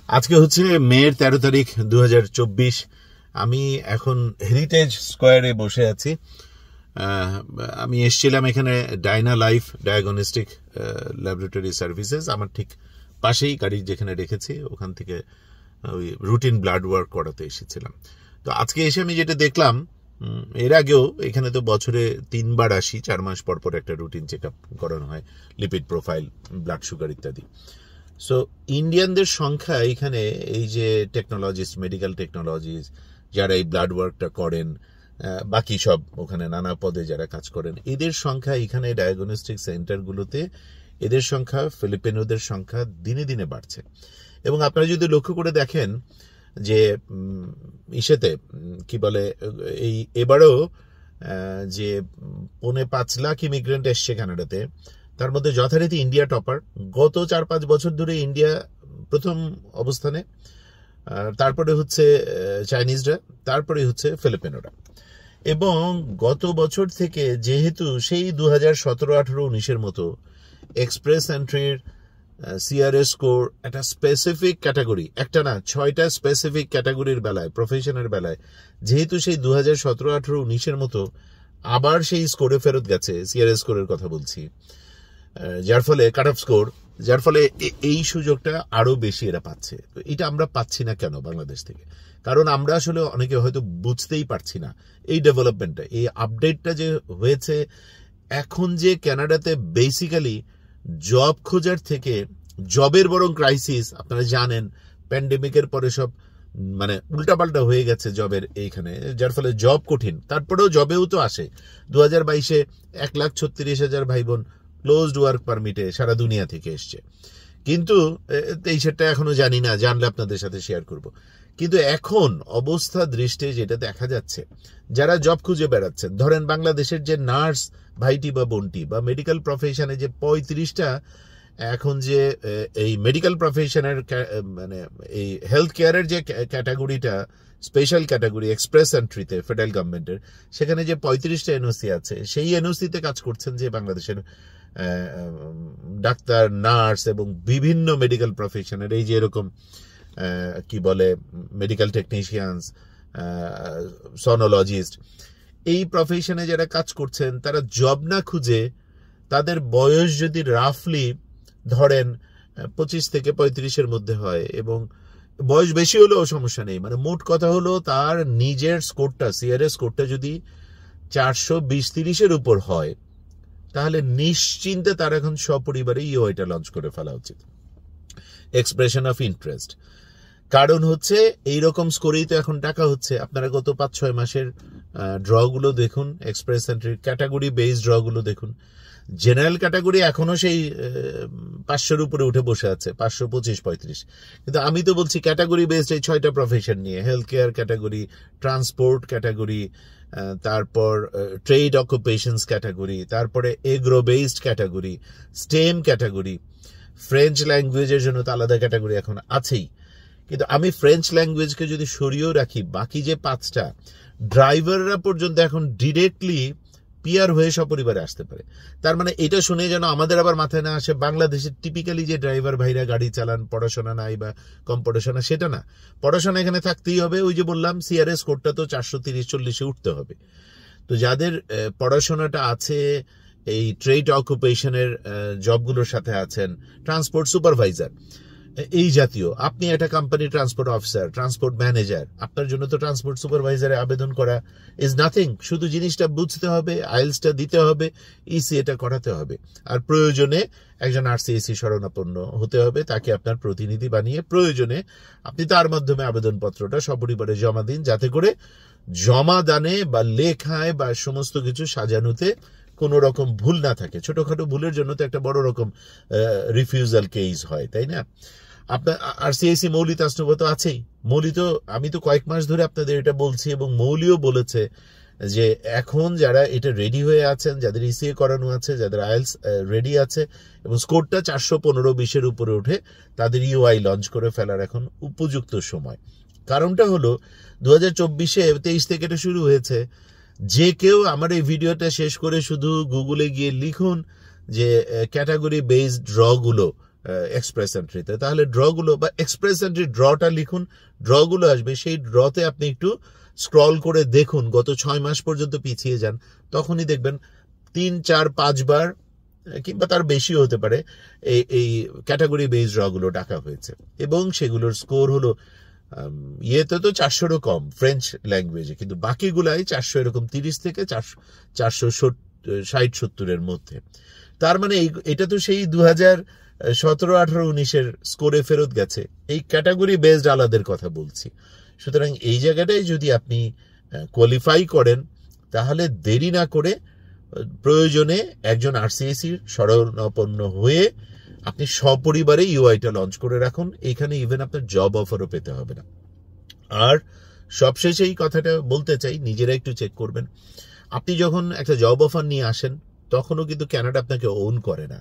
আজকে হচ্ছে মের 13 তারিখ 2024। আমি এখন হেরিটেজ স্কোয়ারে বসে আছি। আমি এসেছিলাম এখানে Dyna life diagnostic laboratory services, আমার ঠিক পাশেই গাড়ি যেখানে রেখেছি ওখান থেকে ওই রুটিন ব্লাড ওয়ার্ক করাতে এসেছিলাম। তো আজকে এসে আমি যেটা দেখলাম, এর আগেও এখানে তো বছরে 3 বার আসি, 4 মাস পর পর একটা রুটিন চেক আপ করানো হয়, লিপিড প্রোফাইল, ব্লাড সুগার ইত্যাদি। সো ইন্ডিয়ানদের সংখ্যা এখানে, এই যে টেকনোলজিস্ট, মেডিকেল টেকনোলজিস্ট যারা এই ব্লাড ওয়ার্কটা করেন, বাকি সব ওখানে নানা পদে যারা কাজ করেন, এদের সংখ্যা এখানে ডায়াগনস্টিক সেন্টারগুলোতে, এদের সংখ্যা, ফিলিপিনোদের সংখ্যা দিনে দিনে বাড়ছে। এবং আপনারা যদি লক্ষ্য করে দেখেন যে ইসেতে কি বলে, এবারেও যে 5.25 লাখ ইমিগ্রেন্ট এসছে কানাডাতে, তার মধ্যে যথারীতি ইন্ডিয়া টপার। গত 4-5 বছর ধরে ইন্ডিয়া প্রথম অবস্থানে, তারপরে হচ্ছে চাইনিজরা, তারপরে হচ্ছে ফিলিপিনোরা। এবং গত বছর থেকে যেহেতু সেই 2017, 18, 19-এর মতো এক্সপ্রেস এন্ট্রির সিআরএস স্কোর একটা স্পেসিফিক ক্যাটাগরি, একটা না 6টা স্পেসিফিক ক্যাটাগরির বেলায়, প্রফেশনের বেলায়, যেহেতু সেই 2017, 18, 19-এর মতো আবার সেই স্কোরে ফেরত গেছে, সিআরএস স্কোরের কথা বলছি, যার ফলে কাট অফ স্কোর, যার ফলে এই সুযোগটা আরো বেশি এরা পাচ্ছে। তো এটা আমরা পাচ্ছি না কেন বাংলাদেশ থেকে? কারণ আমরা আসলে অনেকে হয়তো বুঝতেই পারছি না এই ডেভেলপমেন্টটা, এই আপডেটটা যে হয়েছে। এখন যে কানাডাতে বেসিক্যালি জব খোঁজার থেকে জবের বরং ক্রাইসিস, আপনারা জানেন প্যান্ডেমিকের পরে সব মানে উল্টাপাল্টা হয়ে গেছে জবের এইখানে, যার ফলে জব কঠিন। তারপরেও জবেও তো আসে 2022-এ 1,36,000 ভাই বোন ক্লোজড ওয়ার্ক পারমিটে সারা দুনিয়া থেকে এসছে। কিন্তু এই সেটা এখনো জানি না, জানলে আপনাদের সাথে শেয়ার করব। কিন্তু এখন অবস্থা দৃষ্টে যেটা দেখা যাচ্ছে, যারা জব খুঁজে বেড়াচ্ছেন, ধরেন বাংলাদেশের যে নার্স ভাইটি বা বোনটি, বা মেডিকেল প্রফেশনে যে 35টা এখন যে এই মেডিকেল প্রফেশনের মানে এই হেলথ কেয়ারের যে ক্যাটাগরিটা, স্পেশাল ক্যাটাগরি এক্সপ্রেস এন্ট্রিতে ফেডারেল গভর্নমেন্টের, সেখানে যে 35টা এনওসি আছে, সেই এনওসিতে কাজ করছেন যে বাংলাদেশের ডাক্তার, নার্স এবং বিভিন্ন মেডিকেল প্রফেশনের, এই যে এরকম কি বলে মেডিকেল টেকনিশিয়ানস, সনোলজিস্ট, এই প্রফেশনে যারা কাজ করছেন, তারা জব না খুঁজে, তাদের বয়স যদি রাফলি ধরেন 25 থেকে 35-এর মধ্যে হয়, এবং বয়স বেশি হলেও সমস্যা নেই, মানে মোট কথা হলো তার নিজের স্কোরটা, সিআরএস স্কোরটা যদি 420-30-এর উপর হয়, তাহলে নিশ্চিন্তে তার এখন সপরিবারে ইওআইটা লঞ্চ করে ফেলা উচিত, এক্সপ্রেশন অফ ইন্টারেস্ট। কারণ হচ্ছে এইরকম স্কোরেই তো এখন টাকা হচ্ছে। আপনারা গত 5-6 মাসের ড্রগুলো দেখুন, এক্সপ্রেস এন্ট্রির ক্যাটাগরি বেসড ড্রগুলো দেখুন। জেনারেল ক্যাটাগরি এখনো সেই 500-এর উপরে উঠে বসে আছে, 525-35। কিন্তু আমি তো বলছি ক্যাটাগরি বেসড এই 6টা প্রফেশন নিয়ে, health care category, transport category, তারপর ট্রেড অকুপেশনস ক্যাটাগরি, তারপরে agro based category, STEM category, French ল্যাঙ্গুয়েজের জন্য তো আলাদা ক্যাটাগরি এখন আছেই। কিন্তু আমি ফ্রেঞ্চ ল্যাঙ্গুয়েজকে যদি সরিয়েও রাখি, বাকি যে 5টা, ড্রাইভাররা পর্যন্ত এখন ডিরেক্টলি পিআর হয়ে সপরিবারে আসতে পারে। তার মানে এটা শুনে যেন আমাদের আবার মাথায় না আসে বাংলাদেশের টিপিক্যালি যে ড্রাইভার ভাইরা গাড়ি চালান, পড়াশোনা নাই বা কম পড়াশোনা, সেটা না। পড়াশোনা এখানে থাকতেই হবে, ওই যে বললাম সিআরএস কোডটা তো 430-40-এ উঠতে হবে। তো যাদের পড়াশোনাটা আছে, এই ট্রেড অকুপেশনের জবগুলোর সাথে আছেন, ট্রান্সপোর্ট সুপারভাইজার, এই জাতীয়, আপনি একটা company transport officer, transport manager, আপনার জন্য তো ট্রান্সপোর্ট সুপারভাইজারে আবেদন করা ইজ নাথিং। শুধু জিনিসটা বুঝতে হবে, আইএলসটা দিতে হবে, ইসিএটা করাতে হবে, আর প্রয়োজনে একজন আরসিএসি শরণাপন্ন হতে হবে, তাকে আপনার প্রতিনিধি বানিয়ে প্রয়োজনে আপনি তার মাধ্যমে আবেদনপত্রটা সপরিবারে জমা দিন, যাতে করে জমা দানে বা লেখায় বা সমস্ত কিছু সাজানোতে কোনো রকম ভুল না থাকে। ছোটখাটো ভুলের জন্য তো একটা বড় রকম রিফিউজাল কেস হয়, তাই না? আপনার আরসিআইসি মৌলি তাসনুভা তো আছেই। মৌলি তো, আমি তো কয়েক মাস ধরে আপনাদের এটা বলছি, এবং মৌলিও বলেছে যে এখন যারা এটা রেডি হয়ে আছেন, যাদের ইসিএ করানো আছে, যাদের আইএলস রেডি আছে এবং স্কোরটা 415-20-এর উপরে উঠে, তাদের ইউআই লঞ্চ করে ফেলার এখন উপযুক্ত সময়। কারণটা হলো 2024-এ 23 থেকে এটা শুরু হয়েছে। যে কেউ আমার এই ভিডিওটা শেষ করে শুধু গুগলে গিয়ে লিখুন যে ক্যাটাগরি বেসড ড্রগুলো এক্সপ্রেস এন্ট্রিতে, তাহলে ড্রগুলো বা এক্সপ্রেস এন্ট্রি ড্রটা লিখুন, ড্রগুলো আসবে, সেই ড্রতে আপনি একটু স্ক্রল করে দেখুন, গত 6 মাস পর্যন্ত পিছিয়ে যান, তখনই দেখবেন 3, 4, 5 বার কিংবা তার বেশি হতে পারে এই ক্যাটাগরি বেস ড্রগুলো ডাকা হয়েছে, এবং সেগুলোর স্কোর হলো ইয়েতে তো 400-রও কম ফ্রেঞ্চ ল্যাঙ্গুয়েজে, কিন্তু বাকিগুলাই 400 এরকম 30 থেকে 460-70 মধ্যে। তার মানে এটা তো সেই 2017, 18, 19 স্কোরে ফেরত গেছে। এই ক্যাটাগরি বেসড আলাদের কথা বলছি। সুতরাং এই জায়গাটায় যদি আপনি কোয়ালিফাই করেন, তাহলে দেরি না করে প্রয়োজনে একজন আরসিএসির শরণাপন্ন হয়ে আপনি সপরিবারে ইউআইটা লঞ্চ করে রাখুন। এখানে ইভেন আপনার জব অফারও পেতে হবে না। আর সবশেষে এই কথাটা বলতে চাই, নিজেরা একটু চেক করবেন। আপনি যখন একটা জব অফার নিয়ে আসেন, তখনও কিন্তু ক্যানাডা আপনাকে ওন করে না।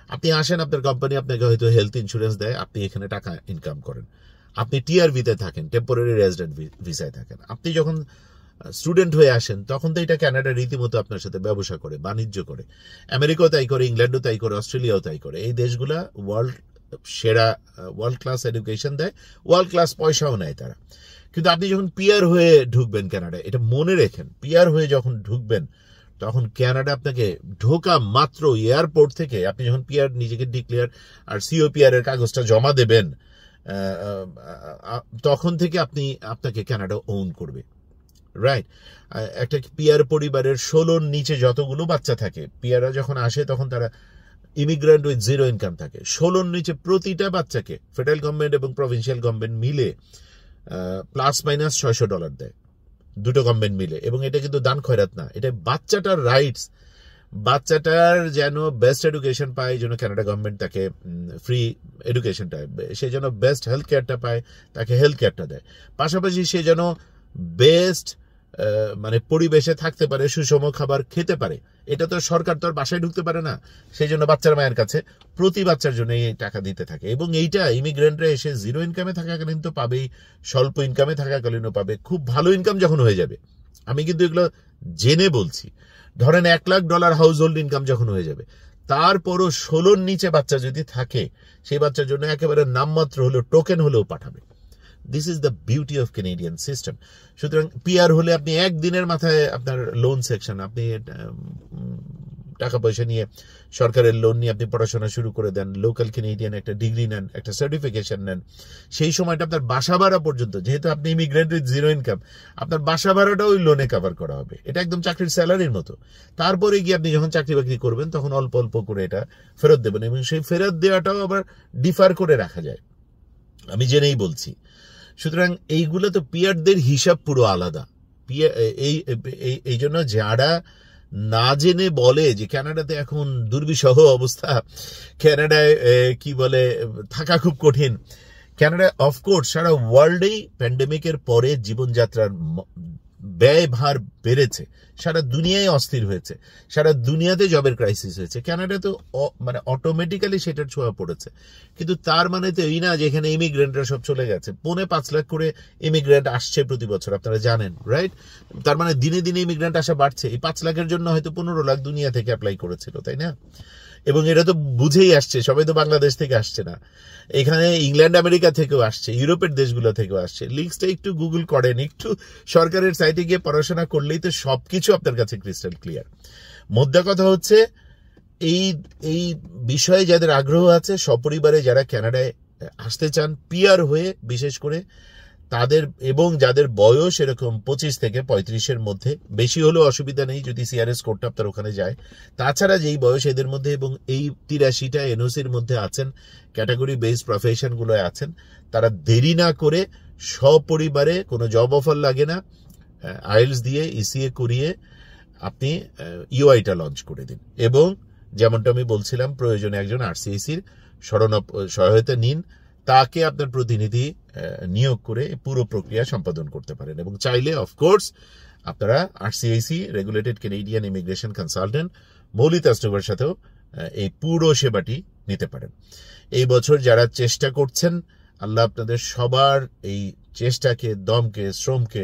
আপনি আসেন, আপনার কোম্পানি আপনাকে হয়তো হেলথ ইন্স্যুরেন্স দেয়, আপনি এখানে টাকা ইনকাম করেন, আপনি টিআরভিতে থাকেন, টেম্পোরারি রেজিডেন্ট ভিসায় থাকেন। আপনি যখন স্টুডেন্ট হয়ে আসেন, তখন তো এটা ক্যানাডা রীতিমতো আপনার সাথে ব্যবসা করে, বাণিজ্য করে। আমেরিকাও তাই করে, ইংল্যান্ডও তাই করে, অস্ট্রেলিয়াও তাই করে। এই দেশগুলা ওয়ার্ল্ড ক্লাস এডুকেশন দেয়, ওয়ার্ল্ড ক্লাস পয়সাও নেয় তারা। কিন্তু আপনি যখন পিআর হয়ে ঢুকবেন ক্যানাডায়, এটা মনে রেখেন, পিআর হয়ে যখন ঢুকবেন, তখন ক্যানাডা আপনাকে ঢোকা মাত্র এয়ারপোর্ট থেকে, আপনি যখন পিআর নিজেকে ডিক্লেয়ার আর সিওপিআর এর কাগজটা জমা দেবেন, তখন থেকে আপনাকে ক্যানাডা ওন করবে। রাইট? একটা পিআর পরিবারের 16 নিচে যতগুলো বাচ্চা থাকে, পিআররা যখন আসে তখন তারা ইমিগ্রেন্ট উইথ 0 ইনকাম থাকে। 16 নিচে প্রতিটা বাচ্চাকে ফেডারেল গভর্নমেন্ট এবং প্রভিন্সিয়াল গভর্নমেন্ট মিলে $+- দেয়, দুটো গভর্নমেন্ট মিলে। এবং এটা কিন্তু দান খয়রাত না, এটা বাচ্চাটার রাইটস। বাচ্চাটার যেন বেস্ট এডুকেশন পায়, যেন কানাডা গভর্নমেন্ট তাকে ফ্রি এডুকেশনটা, সে যেন বেস্ট হেলথ কেয়ারটা পায়, তাকে হেলথ কেয়ারটা দেয়। পাশাপাশি সে যেন বেস্ট মানে পরিবেশে থাকতে পারে, সুষম খাবার খেতে পারে। এটা তো সরকার তো আর বাসায় ঢুকতে পারে না, সেই জন্য বাচ্চার মায়ের কাছে প্রতি বাচ্চার জন্য এই টাকা দিতে থাকে। এবং এইটা ইমিগ্রেন্টরা এসে 0 ইনকামে থাকাকালীন তো পাবেই, স্বল্প ইনকামে থাকাকালীনও পাবে, খুব ভালো ইনকাম যখন হয়ে যাবে। আমি কিন্তু এগুলো জেনে বলছি। ধরেন $1 লাখ হাউস হোল্ড ইনকাম যখন হয়ে যাবে, তারপরও 16 নিচে বাচ্চা যদি থাকে, সেই বাচ্চার জন্য একেবারে নামমাত্র হলেও টোকেন হলেও পাঠাবে। This is the beauty of Canadian system. সুতরাং পিআর হলে আপনি একদিনের মাথায় আপনার লোন সেকশন, আপনি টাকা পয়সা নিয়ে, সরকারের লোন নিয়ে আপনি পড়াশোনা শুরু করে দেন, লোকাল ক্যানাডিয়ান একটা ডিগ্রি নেন, একটা সার্টিফিকেশন নেন। সেই সময়টা আপনার বাসা ভাড়া পর্যন্ত, যেহেতু আপনি ইমিগ্রেন্ট উইথ 0 ইনকাম, আপনার বাসা ভাড়াটাও ওই লোনে কভার করা হবে। এটা একদম চাকরির স্যালারির মতো। তারপরে গিয়ে আপনি যখন চাকরি বাকরি করবেন, তখন অল্প অল্প করে এটা ফেরত দেবেন, এবং সেই ফেরত দেওয়াটাও আবার ডিফার করে রাখা যায়, আমি জেনেই বলছি। সুতরাং এইগুলো তো পিআরদের হিসাব পুরো আলাদা। এই জন্য যারা না জেনে বলে যে কানাডাতে এখন দুর্বিষহ অবস্থা, কানাডায় কি বলে থাকা খুব কঠিন, কানাডায় অফকোর্স সারা ওয়ার্ল্ডেই প্যান্ডেমিকের পরে জীবনযাত্রার ব্যয়ভার বেড়েছে, সারা দুনিয়ায় অস্থির হয়েছে, সারা দুনিয়াতে জবের ক্রাইসিস হয়েছে। কানাডা তো মানে অটোমেটিক্যালি সেটার ছোঁয়া পড়েছে। কিন্তু তার মানে তো এই না যে এখানে ইমিগ্রেন্টরা সব চলে গেছে। 5.25 লাখ করে ইমিগ্রেন্ট আসছে প্রতি বছর, আপনারা জানেন, রাইট? তার মানে দিনে দিনে ইমিগ্রেন্ট আসা বাড়ছে। এই 5 লাখের জন্য হয়তো 15 লাখ দুনিয়া থেকে অ্যাপ্লাই করেছিল, তাই না? এবং এটা তো বুঝেই আসছে, সবাই তো বাংলাদেশ থেকে আসছে না, এখানে ইংল্যান্ড আমেরিকা থেকেও আসছে, ইউরোপের দেশগুলো থেকেও আসছে। লিঙ্কসটা একটু গুগল করেন, একটু সরকারের সাইটে গিয়ে পড়াশোনা করলেই তো সবকিছু আপনার কাছে ক্রিস্টাল ক্লিয়ার। মোদ্দা কথা হচ্ছে, এই বিষয়ে যাদের আগ্রহ আছে, সপরিবারে যারা কানাডায় আসতে চান পিআর হয়ে, বিশেষ করে তাদের, এবং যাদের বয়স এরকম 25 থেকে 35-এর মধ্যে, বেশি হলেও অসুবিধা নেই যদি সিআরএস কোডটা আপনার ওখানে যায়। তাছাড়া যেই বয়স এদের মধ্যে, এবং এই 83টা এনওসির মধ্যে আছেন, ক্যাটাগরি বেস প্রফেশনগুলো আছেন, তারা দেরি না করে সপরিবারে, কোনো জব অফার লাগে না, আইএলটিএস দিয়ে ইসিএ করিয়ে আপনি ইউআইটা লঞ্চ করে দিন। এবং যেমনটা আমি বলছিলাম, প্রয়োজনে একজন আরসিএসির সহায়তা নিন, তাকে আপনার প্রতিনিধি নিয়োগ করে পুরো প্রক্রিয়া সম্পাদন করতে পারেন। এবং চাইলে অফকোর্স আপনারা RCIC, regulated Canadian immigration consultant মৌলিক আস্তবের সাথেও এই পুরো সেবাটি নিতে পারেন। এই বছর যারা চেষ্টা করছেন, আল্লাহ আপনাদের সবার এই চেষ্টাকে, দমকে, শ্রমকে,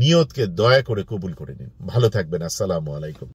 নিয়তকে দয়া করে কবুল করে নিন। ভালো থাকবেন। আসসালামু আলাইকুম।